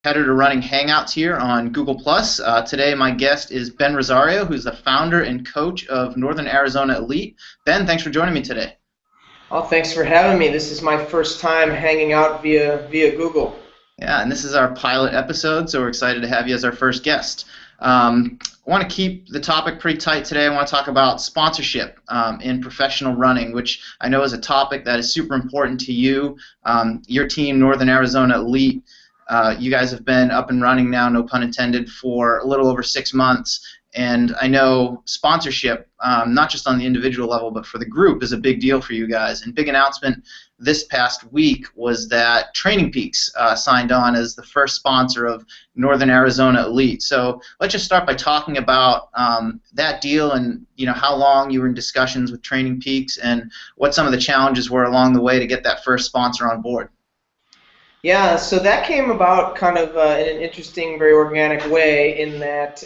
Competitor running Hangouts here on Google+. Today my guest is Ben Rosario, who's the founder and coach of Northern Arizona Elite. Ben, thanks for joining me today. Oh, thanks for having me. This is my first time hanging out via Google. Yeah, and this is our pilot episode, so we're excited to have you as our first guest. I want to keep the topic pretty tight today. I want to talk about sponsorship in professional running, which I know is a topic that is super important to you. Your team, Northern Arizona Elite, you guys have been up and running now, no pun intended, for a little over 6 months. And I know sponsorship, not just on the individual level, but for the group, is a big deal for you guys. And big announcement this past week was that Training Peaks signed on as the first sponsor of Northern Arizona Elite. So let's just start by talking about that deal and how long you were in discussions with Training Peaks and what some of the challenges were along the way to get that first sponsor on board. Yeah, so that came about kind of in an interesting, very organic way in that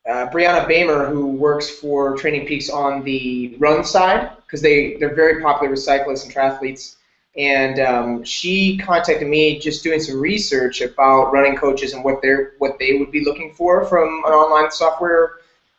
Brianna Bamer, who works for Training Peaks on the run side, because they're very popular with cyclists and triathletes, and she contacted me just doing some research about running coaches and what they would be looking for from an online software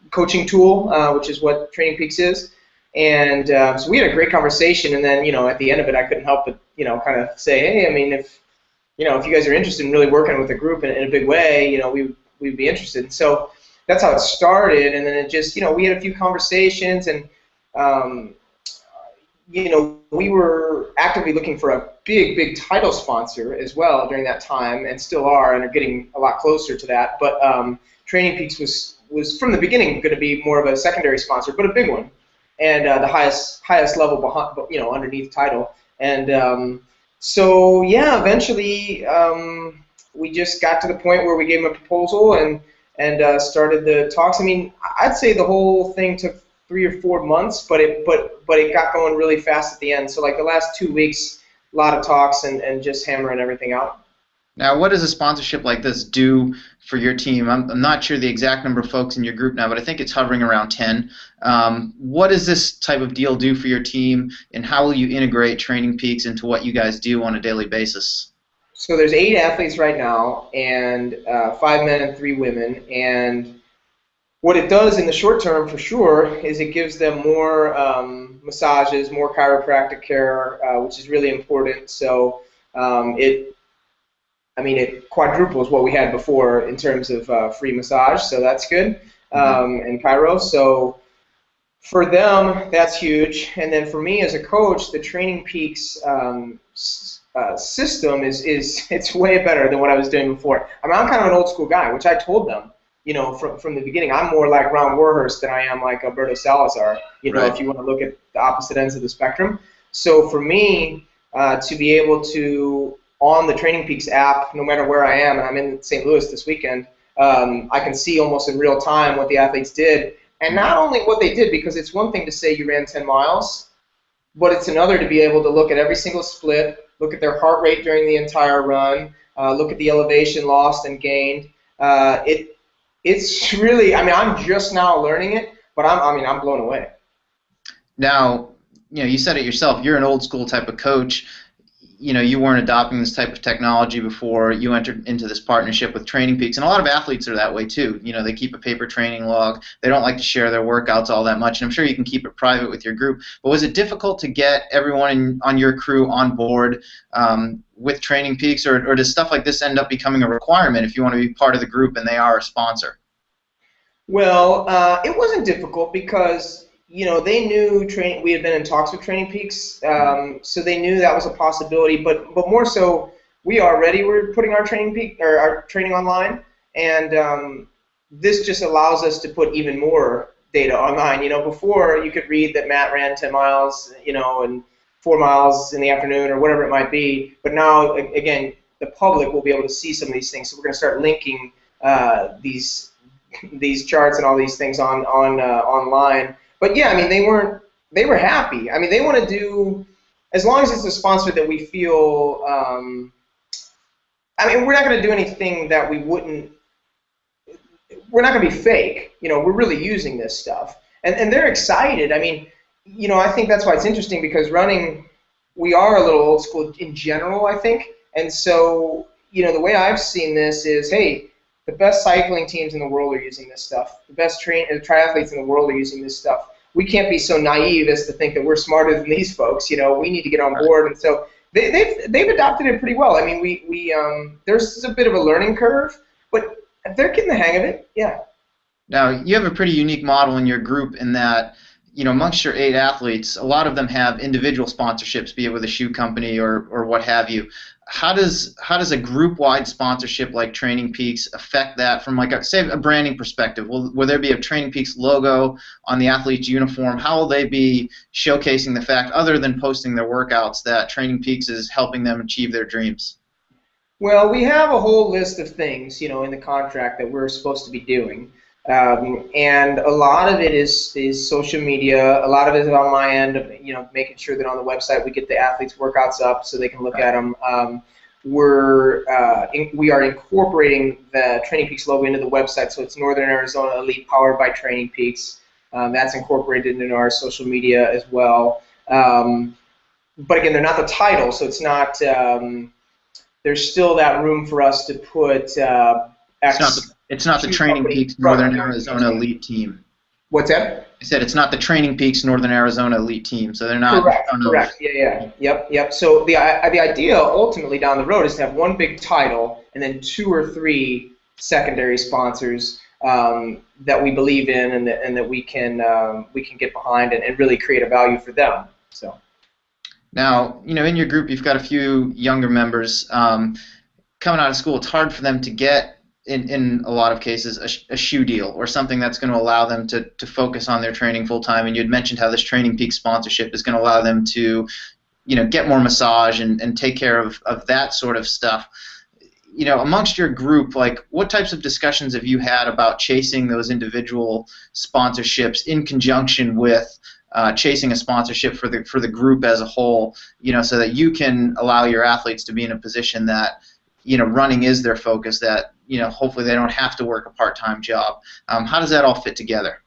coaching tool, which is what Training Peaks is. And so we had a great conversation, and then at the end of it, I couldn't help but kind of say, hey, I mean, if you guys are interested in really working with a group in a big way, we'd be interested. And so that's how it started, and then it just we had a few conversations, and we were actively looking for a big title sponsor as well during that time, and still are, and are getting a lot closer to that. But Training Peaks was from the beginning going to be more of a secondary sponsor, but a big one, and the highest level behind, underneath title. And so yeah, eventually we just got to the point where we gave them a proposal and started the talks. I mean, I'd say the whole thing took 3 or 4 months, but it got going really fast at the end. So like the last 2 weeks, a lot of talks and just hammering everything out. Now, what does a sponsorship like this do for your team? I'm not sure the exact number of folks in your group now, but I think it's hovering around 10. What does this type of deal do for your team, and how will you integrate Training Peaks into what you guys do on a daily basis? So there's 8 athletes right now, and 5 men and 3 women. And what it does in the short term, for sure, is it gives them more massages, more chiropractic care, which is really important. So it quadruples what we had before in terms of free massage, so that's good, and chiro. So for them, that's huge. And then for me as a coach, the Training Peaks system is it's way better than what I was doing before. I mean, I'm kind of an old school guy, which I told them, from the beginning. I'm more like Ron Warhurst than I am like Alberto Salazar, Right. if you want to look at the opposite ends of the spectrum. So for me, to be able to, on the Training Peaks app, no matter where I am, and I'm in St. Louis this weekend, I can see almost in real time what the athletes did. And not only what they did, because it's one thing to say you ran 10 miles, but it's another to be able to look at every single split, look at their heart rate during the entire run, look at the elevation lost and gained. It's really, I mean, I'm just now learning it, but I'm blown away. Now, you said it yourself. You're an old school type of coach. You weren't adopting this type of technology before you entered into this partnership with Training Peaks, and a lot of athletes are that way too. They keep a paper training log. They don't like to share their workouts all that much, and I'm sure you can keep it private with your group. But was it difficult to get everyone on your crew on board with Training Peaks, or does stuff like this end up becoming a requirement if you want to be part of the group and they are a sponsor? Well, it wasn't difficult because they knew we had been in talks with Training Peaks, so they knew that was a possibility. But more so, we already were putting our our training online, and this just allows us to put even more data online. Before you could read that Matt ran 10 miles, and 4 miles in the afternoon or whatever it might be. But now, again, the public will be able to see some of these things. So we're going to start linking these charts and all these things online. But yeah, I mean, they were happy. I mean, they want to do, as long as it's a sponsor that we feel, I mean, we're not going to do anything that we're not going to be fake. We're really using this stuff. And they're excited. I mean, I think that's why it's interesting, because running, we are a little old school in general, I think. And so, the way I've seen this is, hey, the best cycling teams in the world are using this stuff. The best triathletes in the world are using this stuff. We can't be so naive as to think that we're smarter than these folks. We need to get on board. And so they've adopted it pretty well. I mean, we there's a bit of a learning curve, but they're getting the hang of it. Yeah. Now, you have a pretty unique model in your group in that, amongst your 8 athletes, a lot of them have individual sponsorships, be it with a shoe company or what have you. How does a group-wide sponsorship like Training Peaks affect that from, like, say, a branding perspective? Will there be a Training Peaks logo on the athlete's uniform? How will they be showcasing the fact, other than posting their workouts, that Training Peaks is helping them achieve their dreams? Well, we have a whole list of things, in the contract that we're supposed to be doing. And a lot of it is social media. A lot of it is on my end of, making sure that on the website we get the athletes' workouts up so they can look at them. We are incorporating the Training Peaks logo into the website, so it's Northern Arizona Elite powered by Training Peaks. That's incorporated into our social media as well. But again, they're not the title, so it's not. There's still that room for us to put. It's not the Training Peaks Northern Arizona Elite team. What's that? I said it's not the Training Peaks Northern Arizona Elite team, so they're not. Correct. Yeah. Yep. So the idea ultimately down the road is to have one big title and then 2 or 3 secondary sponsors that we believe in and that we can get behind and really create a value for them. So. Now, in your group, you've got a few younger members coming out of school. It's hard for them to get, in a lot of cases, a shoe deal or something that's going to allow them to focus on their training full time. And you had mentioned how this Training Peaks sponsorship is going to allow them to, get more massage and take care of that sort of stuff. Amongst your group, like, what types of discussions have you had about chasing those individual sponsorships in conjunction with chasing a sponsorship for the group as a whole, so that you can allow your athletes to be in a position that, running is their focus, that, hopefully they don't have to work a part-time job. How does that all fit together?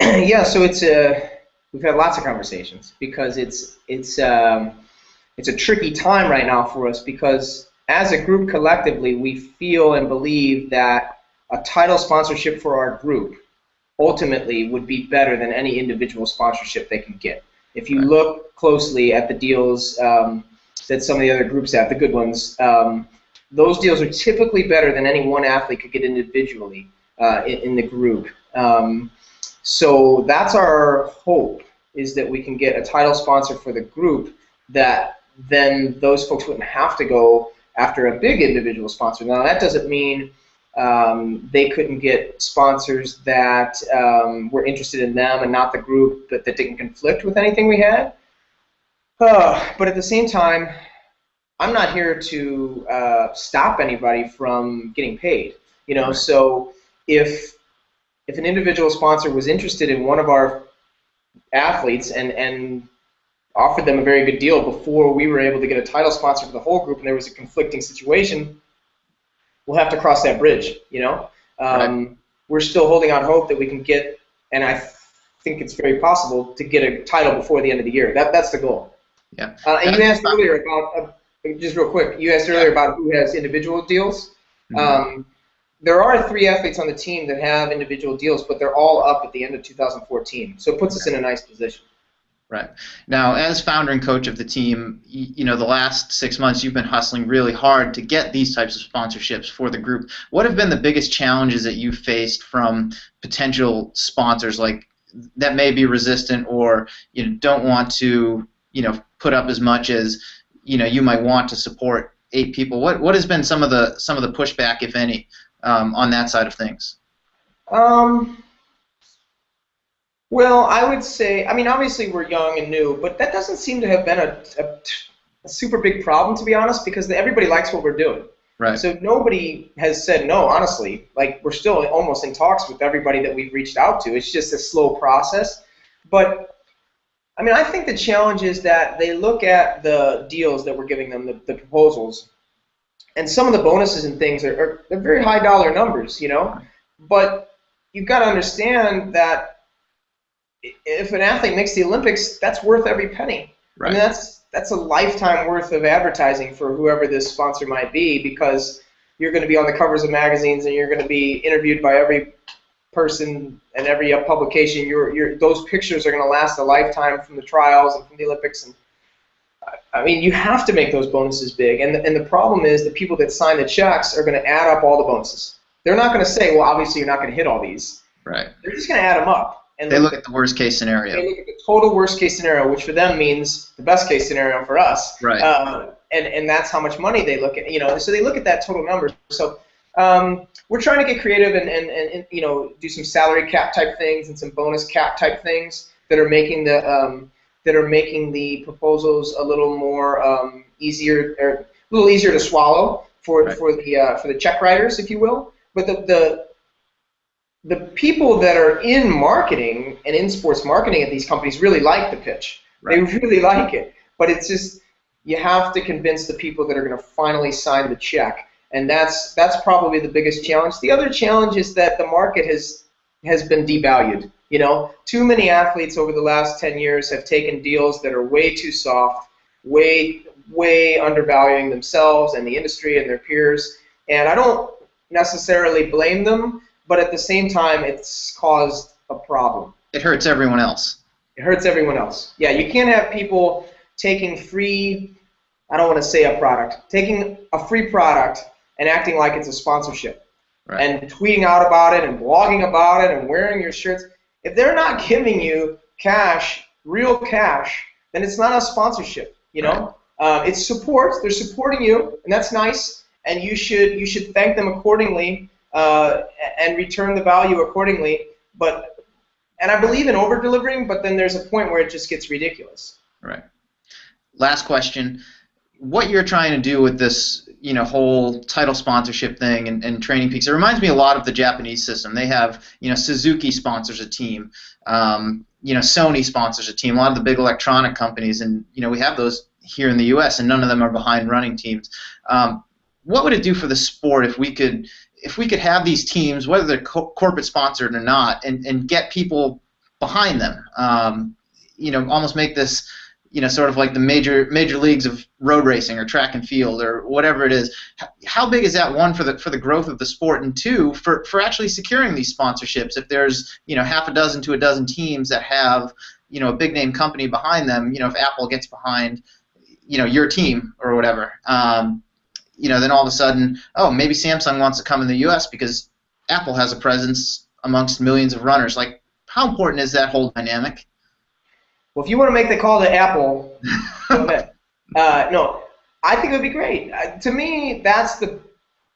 Yeah, so we've had lots of conversations because it's a tricky time right now for us because as a group collectively we feel and believe that a title sponsorship for our group ultimately would be better than any individual sponsorship they can get. If you look closely at the deals that some of the other groups have, the good ones, those deals are typically better than any one athlete could get individually in the group. So that's our hope, is that we can get a title sponsor for the group that then those folks wouldn't have to go after a big individual sponsor. Now that doesn't mean they couldn't get sponsors that were interested in them and not the group, but that didn't conflict with anything we had. But at the same time, I'm not here to stop anybody from getting paid. So if an individual sponsor was interested in one of our athletes and offered them a very good deal before we were able to get a title sponsor for the whole group, and there was a conflicting situation, we'll have to cross that bridge. Right. We're still holding out hope that we can get, and I think it's very possible to get a title before the end of the year. That's the goal. Yeah. And you asked earlier about, just real quick, you asked earlier about who has individual deals. Mm-hmm. There are 3 athletes on the team that have individual deals, but they're all up at the end of 2014. So it puts us in a nice position. Right. Now, as founder and coach of the team, the last 6 months you've been hustling really hard to get these types of sponsorships for the group. What have been the biggest challenges that you've faced from potential sponsors like that may be resistant or don't want to put up as much as you might want to support 8 people? What has been some of the pushback, if any, on that side of things? Well, I would say, obviously we're young and new, but that doesn't seem to have been a super big problem, to be honest, because everybody likes what we're doing. Right. So nobody has said no, honestly. Like, we're still almost in talks with everybody that we've reached out to. It's just a slow process. But I think the challenge is that they look at the deals that we're giving them, the proposals, and some of the bonuses and things they're very high dollar numbers, But you've got to understand that if an athlete makes the Olympics, that's worth every penny. Right. that's a lifetime worth of advertising for whoever this sponsor might be, because you're going to be on the covers of magazines and you're going to be interviewed by every person and every publication. Those pictures are going to last a lifetime from the trials and from the Olympics. And I mean, you have to make those bonuses big. And the problem is the people that sign the checks are going to add up all the bonuses. They're not going to say, well, obviously you're not going to hit all these. Right. They're just going to add them up. And they look at the worst case scenario. They look at the total worst case scenario, which for them means the best case scenario for us. Right. And that's how much money they look at. So they look at that total number. So we're trying to get creative and do some salary cap type things and some bonus cap type things that are making the proposals a little more easier to swallow for the check writers, if you will. But the people that are in marketing and in sports marketing at these companies really like the pitch. Right. They really like it. But it's just, you have to convince the people that are going to finally sign the check. And that's probably the biggest challenge. The other challenge is that the market has been devalued. Too many athletes over the last 10 years have taken deals that are way too soft, way undervaluing themselves and the industry and their peers. And I don't necessarily blame them, but at the same time, it's caused a problem. It hurts everyone else. It hurts everyone else. Yeah, you can't have people taking free, I don't want to say a product, taking a free product and acting like it's a sponsorship. Right. And tweeting out about it and blogging about it and wearing your shirts. If they're not giving you cash, real cash, then it's not a sponsorship. Right. It's support. They're supporting you, and that's nice. And you should thank them accordingly and return the value accordingly. And I believe in over delivering, but then there's a point where it just gets ridiculous. Right. Last question. What you're trying to do with this, whole title sponsorship thing and Training Peaks, it reminds me a lot of the Japanese system. They have, Suzuki sponsors a team, Sony sponsors a team, a lot of the big electronic companies, and, we have those here in the U.S., and none of them are behind running teams. What would it do for the sport if we could have these teams, whether they're corporate sponsored or not, and get people behind them? Almost make this, sort of like the major leagues of road racing or track and field or whatever it is. How big is that, one, for the growth of the sport, and two, for actually securing these sponsorships? If there's half a dozen to a dozen teams that have a big name company behind them, if Apple gets behind your team or whatever, then all of a sudden, maybe Samsung wants to come in the U.S. because Apple has a presence amongst millions of runners. Like, how important is that whole dynamic? Well, if you want to make the call to Apple, go ahead. No, I think it would be great. To me, that's the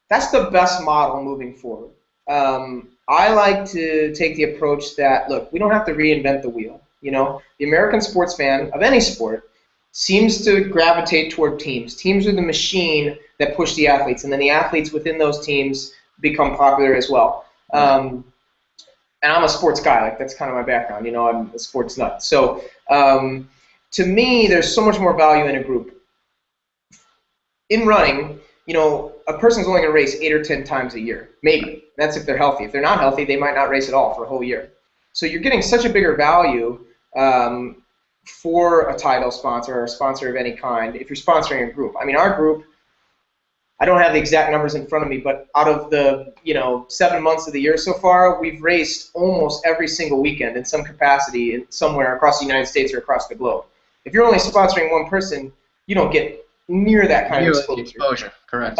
best model moving forward. I like to take the approach that, look, we don't have to reinvent the wheel. The American sports fan of any sport seems to gravitate toward teams. Teams are the machine that push the athletes, and then the athletes within those teams become popular as well. And I'm a sports guy. Like, that's kind of my background. I'm a sports nut. So to me, there's so much more value in a group. In running, a person's only going to race 8 or 10 times a year, maybe. That's if they're healthy. If they're not healthy, they might not race at all for a whole year. So you're getting such a bigger value for a title sponsor or a sponsor of any kind if you're sponsoring a group. I mean, our group, I don't have the exact numbers in front of me, but out of the 7 months of the year so far, we've raced almost every single weekend in some capacity somewhere across the United States or across the globe. If you're only sponsoring one person, you don't get near that kind of exposure. Correct.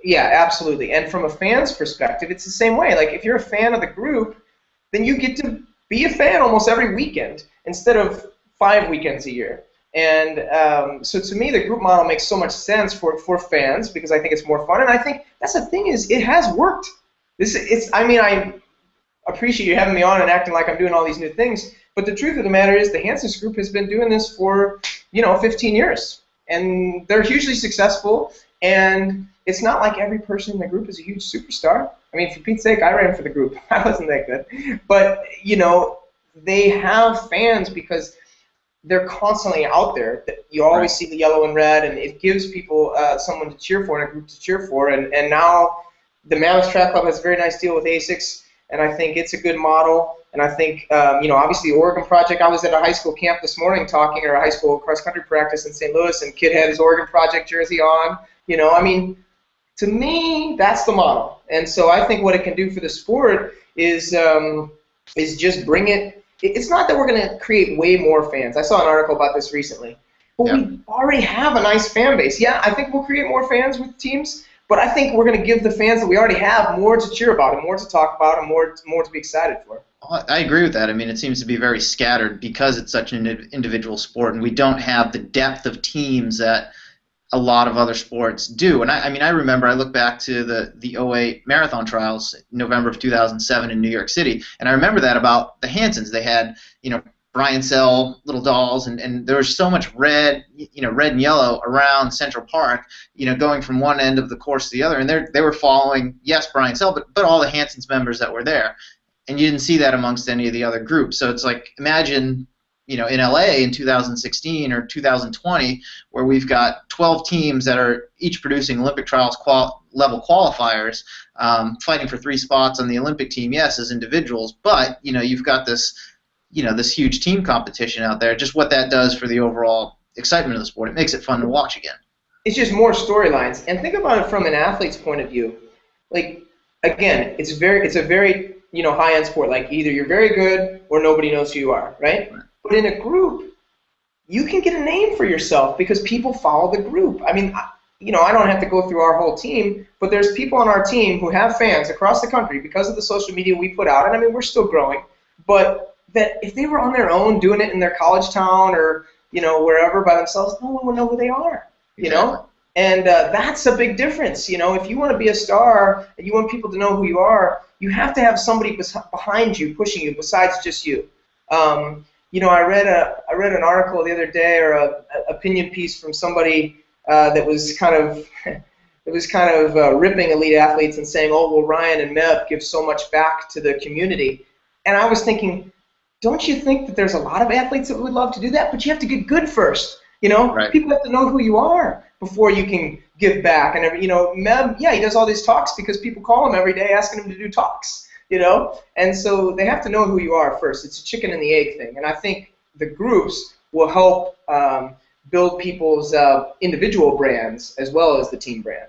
Yeah, absolutely. And from a fan's perspective, it's the same way. Like, if you're a fan of the group, then you get to be a fan almost every weekend instead of 5 weekends a year. And so to me, the group model makes so much sense for fans because I think it's more fun. And I think that's the thing, is it has worked. I appreciate you having me on and acting like I'm doing all these new things. But the truth of the matter is the Hansons Group has been doing this for 15 years. And they're hugely successful. And it's not like every person in the group is a huge superstar. I mean, for Pete's sake, I ran for the group. I wasn't that good. But, they have fans because they're constantly out there. You always see the yellow and red, and it gives people someone to cheer for and a group to cheer for. And now the Mammoth Track Club has a very nice deal with ASICS, and I think it's a good model. And I think, obviously the Oregon Project, I was at a high school camp this morning talking, or a high school cross-country practice in St. Louis, and kid had his Oregon Project jersey on. To me, that's the model. And so I think what it can do for the sport is just bring it. It's not that we're going to create way more fans. I saw an article about this recently. But we already have a nice fan base. Yeah, I think we'll create more fans with teams, but I think we're going to give the fans that we already have more to cheer about and more to talk about and more to be excited for. I agree with that. I mean, it seems to be very scattered because it's such an individual sport, and we don't have the depth of teams that a lot of other sports do. And I remember, I look back to the 2008 marathon trials, November of 2007 in New York City, and I remember that about the Hansons. They had, Brian Sell, little dolls, and there was so much red and yellow around Central Park, going from one end of the course to the other, and they were following, yes, Brian Sell, but all the Hansons members that were there, and you didn't see that amongst any of the other groups. So it's like, imagine, in LA in 2016 or 2020, where we've got 12 teams that are each producing Olympic trials level qualifiers, fighting for 3 spots on the Olympic team, yes, as individuals, but you've got this huge team competition out there. Just what that does for the overall excitement of the sport, it makes it fun to watch again. It's just more storylines. And think about it from an athlete's point of view. Like, again, it's a very high-end sport. Like, either you're very good or nobody knows who you are, right? But in a group, you can get a name for yourself because people follow the group. I mean, I don't have to go through our whole team, but there's people on our team who have fans across the country because of the social media we put out. And, we're still growing. But that if they were on their own doing it in their college town or wherever by themselves, no one would know who they are. And that's a big difference. If you want to be a star and you want people to know who you are, you have to have somebody behind you pushing you besides just you. I read an article the other day, or a opinion piece from somebody that was kind of ripping elite athletes and saying, oh, well, Ryan and Meb give so much back to the community. And I was thinking, don't you think that there's a lot of athletes that would love to do that? But you have to get good first. Right. People have to know who you are before you can give back. And Meb, he does all these talks because people call him every day asking him to do talks. And so they have to know who you are first. It's a chicken and the egg thing. And I think the groups will help build people's individual brands as well as the team brand.